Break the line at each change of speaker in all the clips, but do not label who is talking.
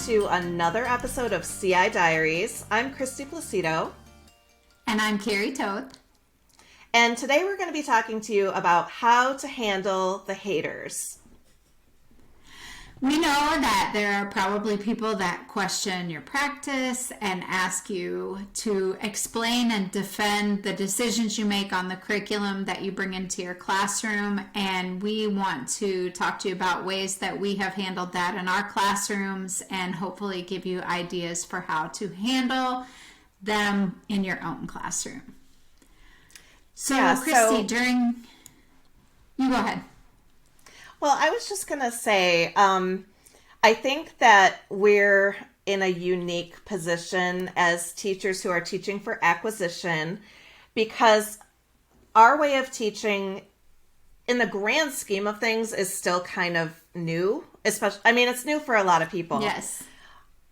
to another episode of CI Diaries. I'm Kristy Placido.
And I'm Carrie Toth.
And today we're going to be talking to you about how to handle the haters.
We know that there are probably people that question your practice and ask you to explain and defend the decisions you make on the curriculum that you bring into your classroom. And we want to talk to you about ways that we have handled that in our classrooms and hopefully give you ideas for how to handle them in your own classroom. So, Kristy, you go ahead.
Well, I was just going to say, I think that we're in a unique position as teachers who are teaching for acquisition because our way of teaching in the grand scheme of things is still kind of new. It's new for a lot of people.
Yes.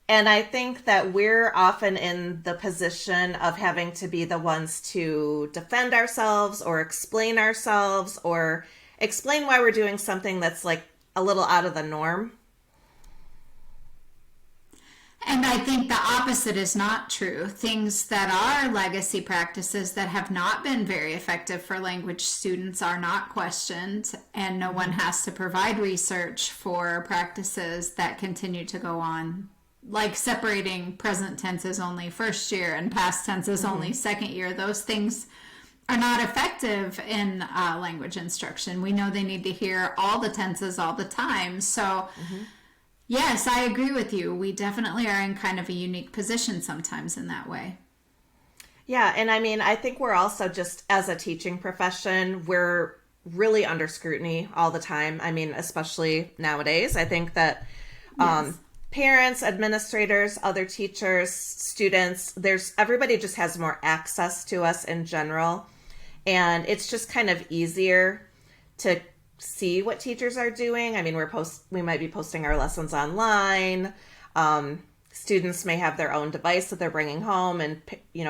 And I think that we're often in the position of having to be the ones to defend ourselves or explain why we're doing something that's like a little out of the norm.
And I think the opposite is not true. Things that are legacy practices that have not been very effective for language students are not questioned, and no one has to provide research for practices that continue to go on, like separating present tenses only first year and past tenses only second year. Those things are not effective in language instruction. We know they need to hear all the tenses all the time. So, yes, I agree with you. We definitely are in kind of a unique position sometimes in that way.
Yeah, and I think we're also just, as a teaching profession, we're really under scrutiny all the time. Especially nowadays. I think that parents, administrators, other teachers, students, everybody just has more access to us in general. And it's just kind of easier to see what teachers are doing. We might be posting our lessons online. Students may have their own device that they're bringing home, and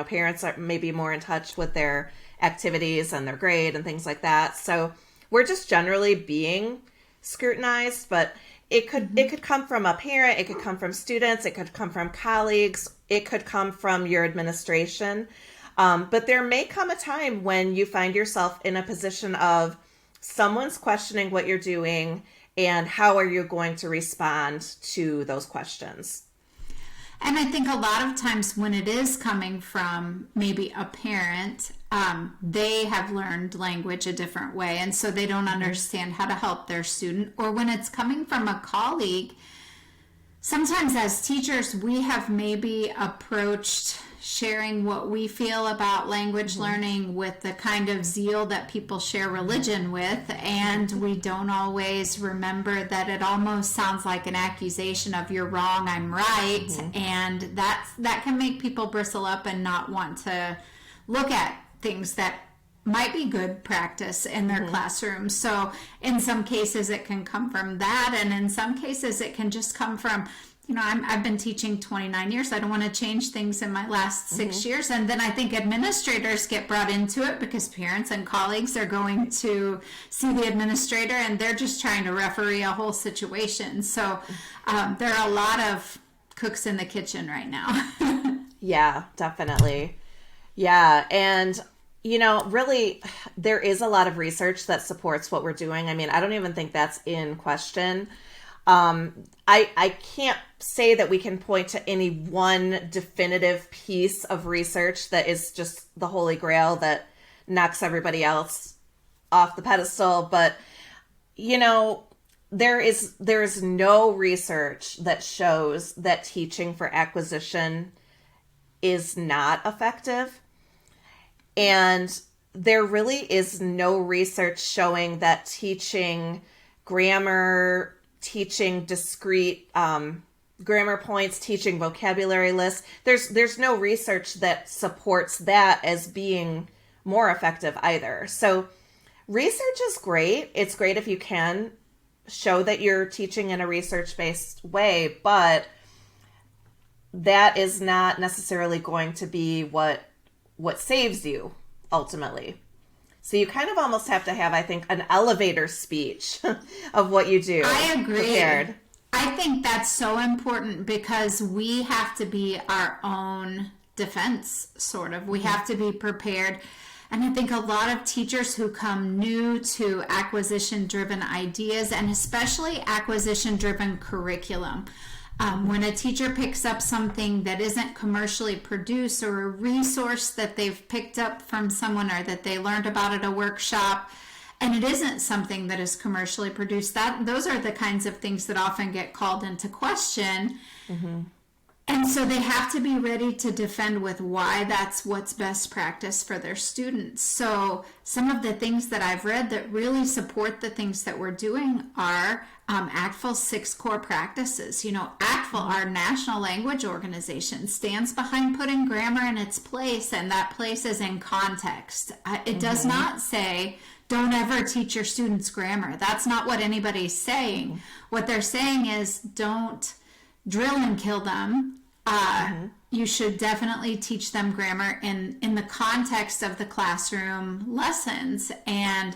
parents are maybe more in touch with their activities and their grade and things like that. So we're just generally being scrutinized, but it could come from a parent, it could come from students, it could come from colleagues, it could come from your administration. But there may come a time when you find yourself in a position of someone's questioning what you're doing, and how are you going to respond to those questions?
And I think a lot of times when it is coming from maybe a parent, they have learned language a different way, and so they don't understand how to help their student. Or when it's coming from a colleague, sometimes as teachers, we have maybe approached sharing what we feel about language learning with the kind of zeal that people share religion with, and we don't always remember that it almost sounds like an accusation of "you're wrong, I'm right," and that can make people bristle up and not want to look at things that might be good practice in their classroom. So in some cases it can come from that, and in some cases it can just come from, I've been teaching 29 years. I don't want to change things in my last 6 years. And then I think administrators get brought into it because parents and colleagues are going to see the administrator and they're just trying to referee a whole situation. So there are a lot of cooks in the kitchen right now.
Yeah, definitely. Yeah. And, really, there is a lot of research that supports what we're doing. I don't even think that's in question. I can't say that we can point to any one definitive piece of research that is just the holy grail that knocks everybody else off the pedestal. But, there is no research that shows that teaching for acquisition is not effective. And there really is no research showing that teaching grammar, teaching discrete grammar points, teaching vocabulary lists. There's no research that supports that as being more effective either. So research is great. It's great if you can show that you're teaching in a research-based way, but that is not necessarily going to be what saves you ultimately. So you kind of almost have to have, I think, an elevator speech of what you do.
I agree.
Prepared.
I think that's so important because we have to be our own defense, sort of. We have to be prepared. And I think a lot of teachers who come new to acquisition driven ideas, and especially acquisition driven curriculum, when a teacher picks up something that isn't commercially produced or a resource that they've picked up from someone or that they learned about at a workshop, and it isn't something that is commercially produced, that those are the kinds of things that often get called into question. And so they have to be ready to defend with why that's what's best practice for their students. So some of the things that I've read that really support the things that we're doing are ACTFL's 6 core practices. You know, ACTFL, our national language organization, stands behind putting grammar in its place, and that place is in context. It does not say, don't ever teach your students grammar. That's not what anybody's saying. What they're saying is, don't drill and kill them. You should definitely teach them grammar in the context of the classroom lessons, and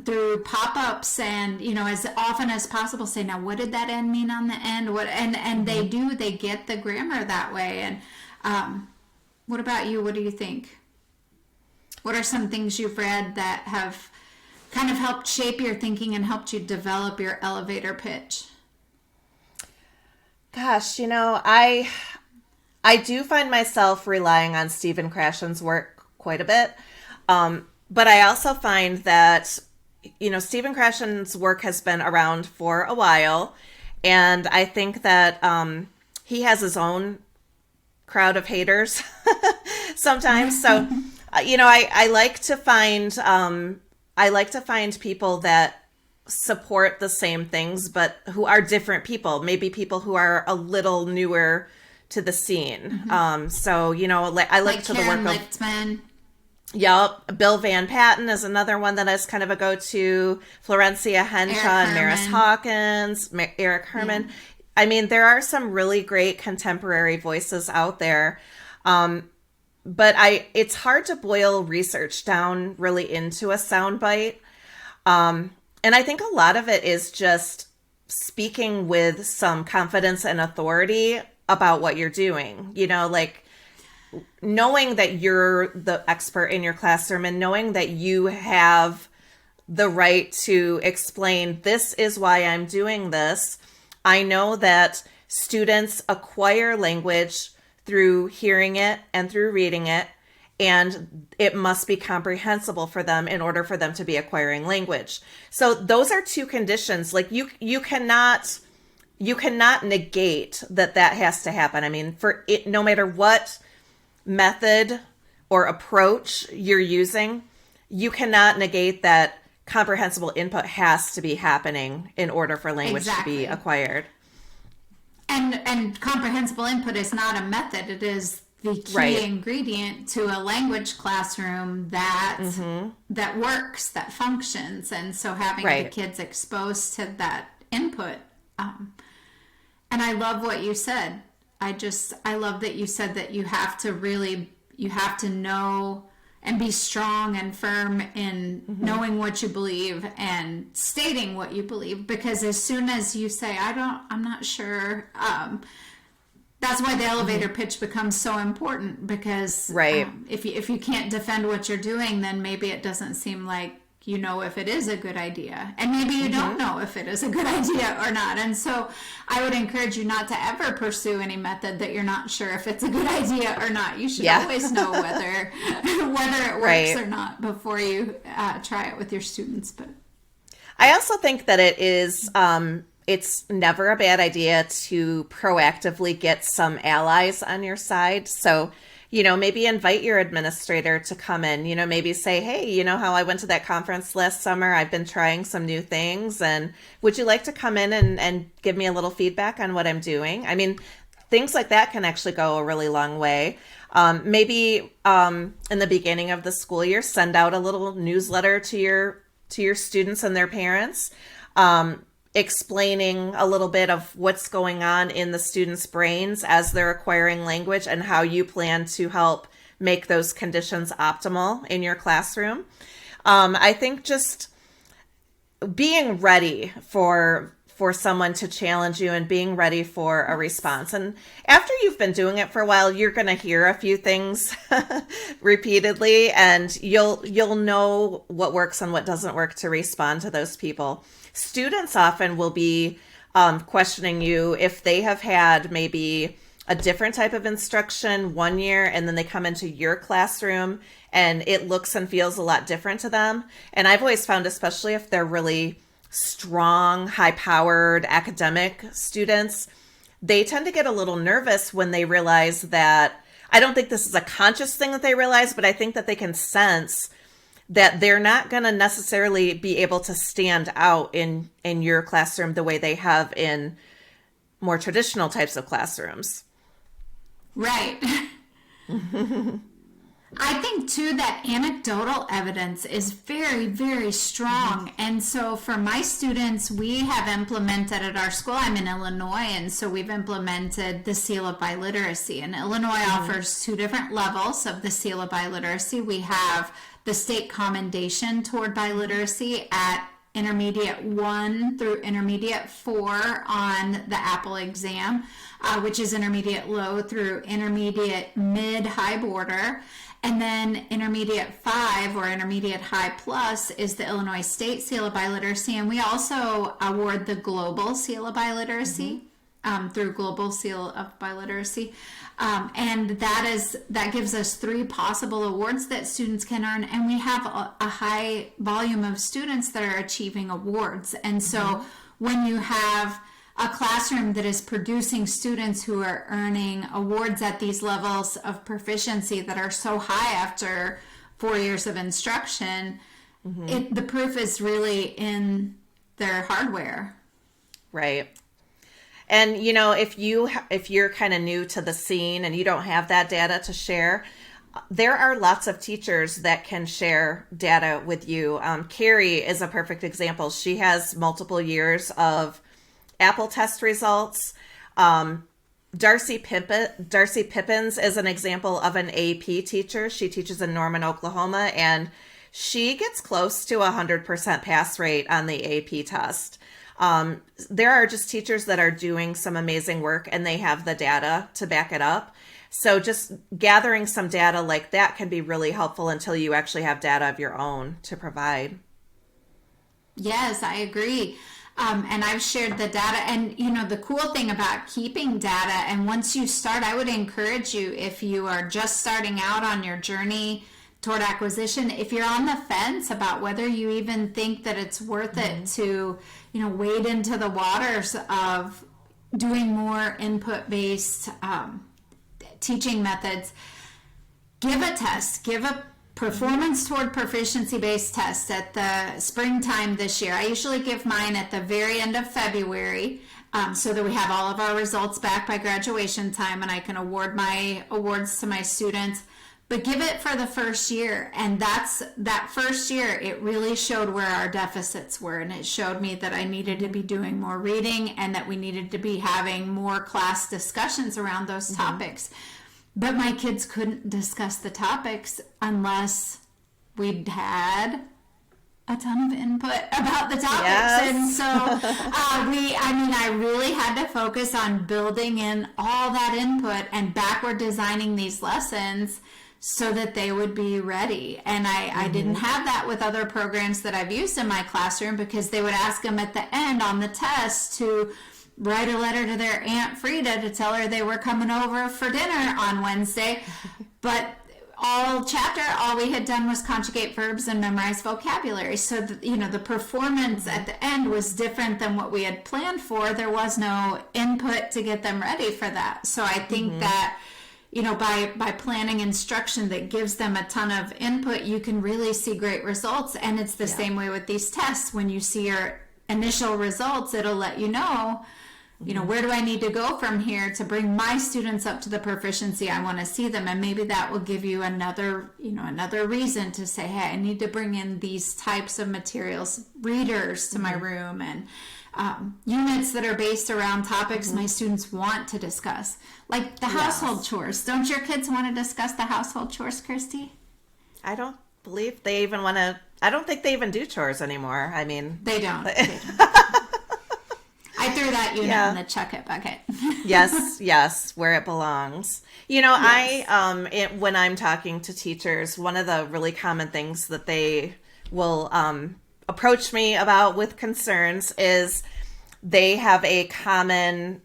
through pop-ups, and you know, as often as possible say, now what did that end mean on the end? What and they get the grammar that way. And what about you? What do you think? What are some things you've read that have kind of helped shape your thinking and helped you develop your elevator pitch?
Gosh, you know, I do find myself relying on Stephen Krashen's work quite a bit. But I also find that, you know, Stephen Krashen's work has been around for a while. And I think that he has his own crowd of haters sometimes. So, you know, I like to find people that support the same things, but who are different people, maybe people who are a little newer to the scene. So, you know, I look to the work of
Lichtman.
Yep. Bill Van Patten is another one that is kind of a go-to. Florencia Henshaw and Maris Hawkins, Eric Herman. Yeah. I mean, there are some really great contemporary voices out there. But it's hard to boil research down really into a soundbite. And I think a lot of it is just speaking with some confidence and authority about what you're doing, you know, like knowing that you're the expert in your classroom and knowing that you have the right to explain, this is why I'm doing this. I know that students acquire language through hearing it and through reading it, and it must be comprehensible for them in order for them to be acquiring language. So those are two conditions. Like you cannot negate that has to happen. I mean, for it, no matter what method or approach you're using, you cannot negate that comprehensible input has to be happening in order for language to be acquired.
And comprehensible input is not a method. It is the key ingredient to a language classroom that works, that functions. And so having the kids exposed to that input. And I love what you said. I love that you said that you have to know and be strong and firm in knowing what you believe and stating what you believe, because as soon as you say, I'm not sure, that's why the elevator pitch becomes so important, because if you can't defend what you're doing, then maybe it doesn't seem like you know if it is a good idea, and maybe you don't know if it is a good idea or not. And so I would encourage you not to ever pursue any method that you're not sure if it's a good idea or not. You should always know whether it works or not before you try it with your students. But
I also think that it is it's never a bad idea to proactively get some allies on your side. So, you know, maybe invite your administrator to come in, you know, maybe say, hey, you know how I went to that conference last summer? I've been trying some new things. And would you like to come in and give me a little feedback on what I'm doing? I mean, things like that can actually go a really long way. Maybe in the beginning of the school year, send out a little newsletter to your students and their parents, explaining a little bit of what's going on in the students' brains as they're acquiring language and how you plan to help make those conditions optimal in your classroom. I think just being ready for for someone to challenge you and being ready for a response. And after you've been doing it for a while, you're going to hear a few things repeatedly, and you'll know what works and what doesn't work to respond to those people. Students often will be questioning you if they have had maybe a different type of instruction one year, and then they come into your classroom and it looks and feels a lot different to them. And I've always found, especially if they're really strong, high-powered academic students, they tend to get a little nervous when they realize that, I don't think this is a conscious thing that they realize, but I think that they can sense that they're not going to necessarily be able to stand out in your classroom the way they have in more traditional types of classrooms.
Right. I think, too, that anecdotal evidence is very, very strong. Mm-hmm. And so for my students, we have implemented at our school, I'm in Illinois, and so we've implemented the Seal of Biliteracy. And Illinois offers two different levels of the Seal of Biliteracy. We have the state commendation toward biliteracy at intermediate 1 through intermediate 4 on the Apple exam, which is intermediate low through intermediate mid-high border. And then intermediate 5 or intermediate high plus is the Illinois State Seal of Biliteracy. And we also award the Global Seal of Biliteracy through Global Seal of Biliteracy. And that gives us 3 possible awards that students can earn. And we have a high volume of students that are achieving awards. And so when you have a classroom that is producing students who are earning awards at these levels of proficiency that are so high after 4 years of instruction, the proof is really in their hardware.
Right. And, you know, if you're kind of new to the scene and you don't have that data to share, there are lots of teachers that can share data with you. Carrie is a perfect example. She has multiple years of Apple test results. Darcy Pippins is an example of an AP teacher. She teaches in Norman, Oklahoma, and she gets close to 100% pass rate on the AP test. There are just teachers that are doing some amazing work and they have the data to back it up. So just gathering some data like that can be really helpful until you actually have data of your own to provide.
Yes, I agree. And I've shared the data. And, you know, the cool thing about keeping data, and once you start, I would encourage you, if you are just starting out on your journey toward acquisition, if you're on the fence about whether you even think that it's worth it to, you know, wade into the waters of doing more input-based teaching methods, give a test, give a performance toward proficiency-based test at the springtime this year. I usually give mine at the very end of February so that we have all of our results back by graduation time and I can award my awards to my students. But give it for the first year. And that first year, it really showed where our deficits were. And it showed me that I needed to be doing more reading and that we needed to be having more class discussions around those topics. But my kids couldn't discuss the topics unless we'd had a ton of input about the topics. Yes. And so I really had to focus on building in all that input and backward designing these lessons so that they would be ready. And I didn't have that with other programs that I've used in my classroom because they would ask them at the end on the test to write a letter to their Aunt Frida to tell her they were coming over for dinner on Wednesday. But all we had done was conjugate verbs and memorize vocabulary. So, the performance at the end was different than what we had planned for. There was no input to get them ready for that. So I think that, by planning instruction that gives them a ton of input, you can really see great results. And it's the same way with these tests. When you see your initial results, it'll let you know, where do I need to go from here to bring my students up to the proficiency I want to see them? And maybe that will give you another reason to say, hey, I need to bring in these types of materials, readers to my room, and units that are based around topics my students want to discuss, like the household chores. Don't your kids want to discuss the household chores, Kristy?
I don't believe they even want to. I don't think they even do chores anymore. I mean,
they don't. threw that unit in the chuck it bucket.
Yes, where it belongs. You know, yes. When I'm talking to teachers, one of the really common things that they will approach me about with concerns is they have common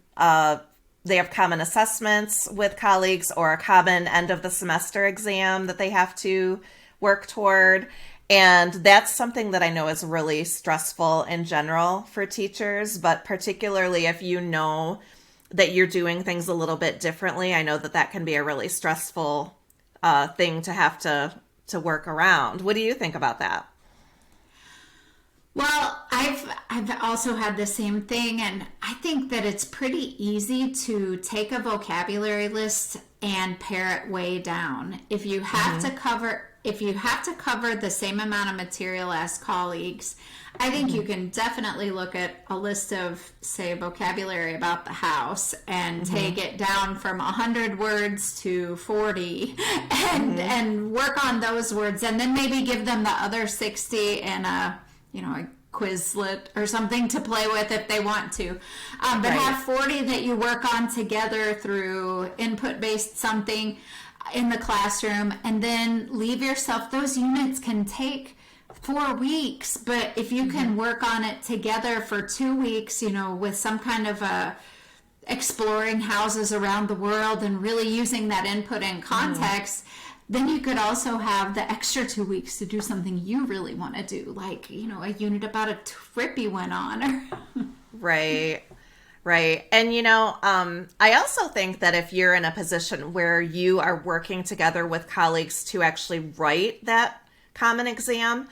assessments with colleagues or a common end of the semester exam that they have to work toward. And that's something that I know is really stressful in general for teachers, but particularly if you know that you're doing things a little bit differently, I know that that can be a really stressful thing to have to work around. What do you think about that?
Well, I've also had the same thing, and I think that it's pretty easy to take a vocabulary list and pare it way down. If you have to cover the same amount of material as colleagues, I think you can definitely look at a list of, say, vocabulary about the house and take it down from 100 words to 40 and work on those words, and then maybe give them the other 60 and a Quizlet or something to play with if they want to. But have 40 that you work on together through input-based something in the classroom, and then leave yourself. Those units can take 4 weeks, but if you can work on it together for 2 weeks, with some kind of exploring houses around the world and really using that input in context, then you could also have the extra 2 weeks to do something you really want to do, like, a unit about a trip you went on.
Right. And, I also think that if you're in a position where you are working together with colleagues to actually write that common exam,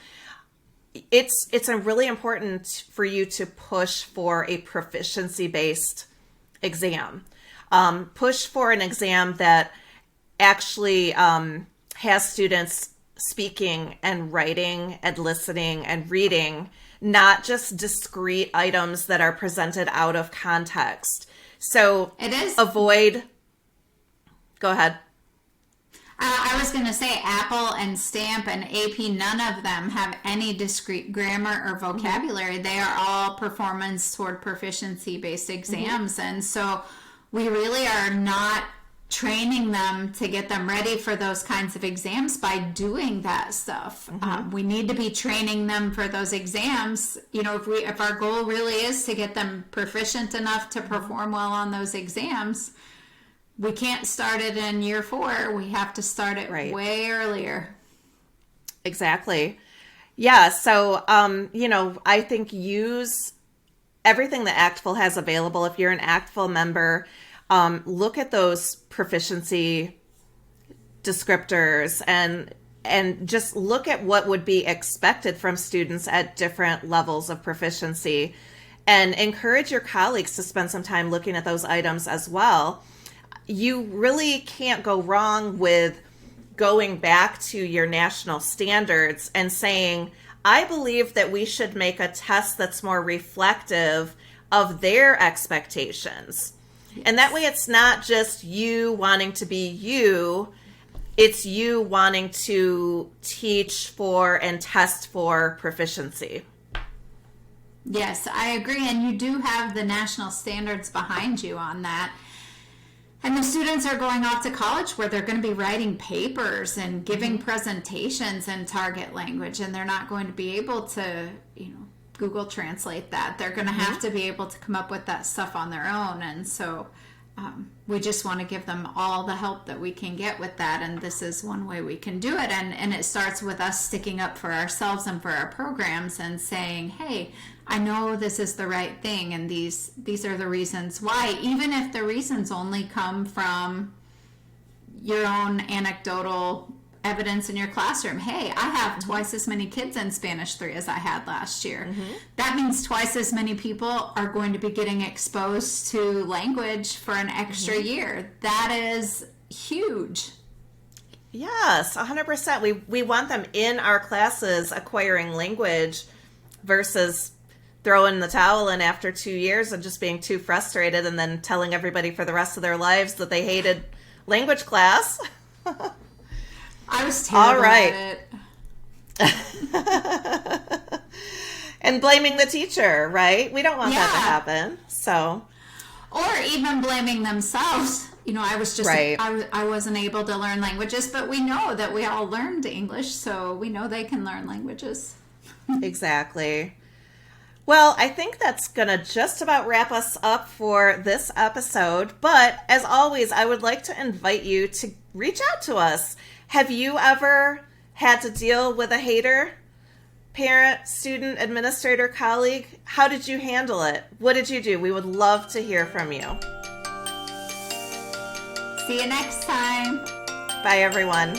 it's really important for you to push for a proficiency-based exam. Push for an exam that actually has students speaking and writing and listening and reading, not just discrete items that are presented out of context. So
it is.
Go ahead.
I was going to say Apple and Stamp and AP, none of them have any discrete grammar or vocabulary. They are all performance toward proficiency-based exams. And so we really are not training them to get them ready for those kinds of exams by doing that stuff. We need to be training them for those exams. If our goal really is to get them proficient enough to perform well on those exams, we can't start it in year 4. We have to start it way earlier.
Exactly. Yeah. So, I think use everything that ACTFL has available. If you're an ACTFL member, look at those proficiency descriptors and just look at what would be expected from students at different levels of proficiency, and encourage your colleagues to spend some time looking at those items as well. You really can't go wrong with going back to your national standards and saying, I believe that we should make a test that's more reflective of their expectations. And that way it's not just you wanting to be you, it's you wanting to teach for and test for proficiency.
Yes, I agree. And you do have the national standards behind you on that. And the students are going off to college where they're going to be writing papers and giving presentations in target language, and they're not going to be able to, Google Translate that. They're going to have to be able to come up with that stuff on their own. And so we just want to give them all the help that we can get with that. And this is one way we can do it. And it starts with us sticking up for ourselves and for our programs and saying, hey, I know this is the right thing, and these are the reasons why, even if the reasons only come from your own anecdotal evidence in your classroom. Hey, I have twice as many kids in Spanish 3 as I had last year. That means twice as many people are going to be getting exposed to language for an extra year. That is huge.
Yes, 100%. We want them in our classes acquiring language versus throwing the towel in after 2 years and just being too frustrated and then telling everybody for the rest of their lives that they hated language class.
I was terrible at it.
And blaming the teacher, right? We don't want that to
Yeah.
happen. So,
Or even blaming themselves. You know, I was just,
Right.
I wasn't able to learn languages, but we know that we all learned English, so we know they can learn languages.
exactly. Well, I think that's going to just about wrap us up for this episode. But as always, I would like to invite you to reach out to us. Have you ever had to deal with a hater? Parent, student, administrator, colleague? How did you handle it? What did you do? We would love to hear from you.
See you next time.
Bye, everyone.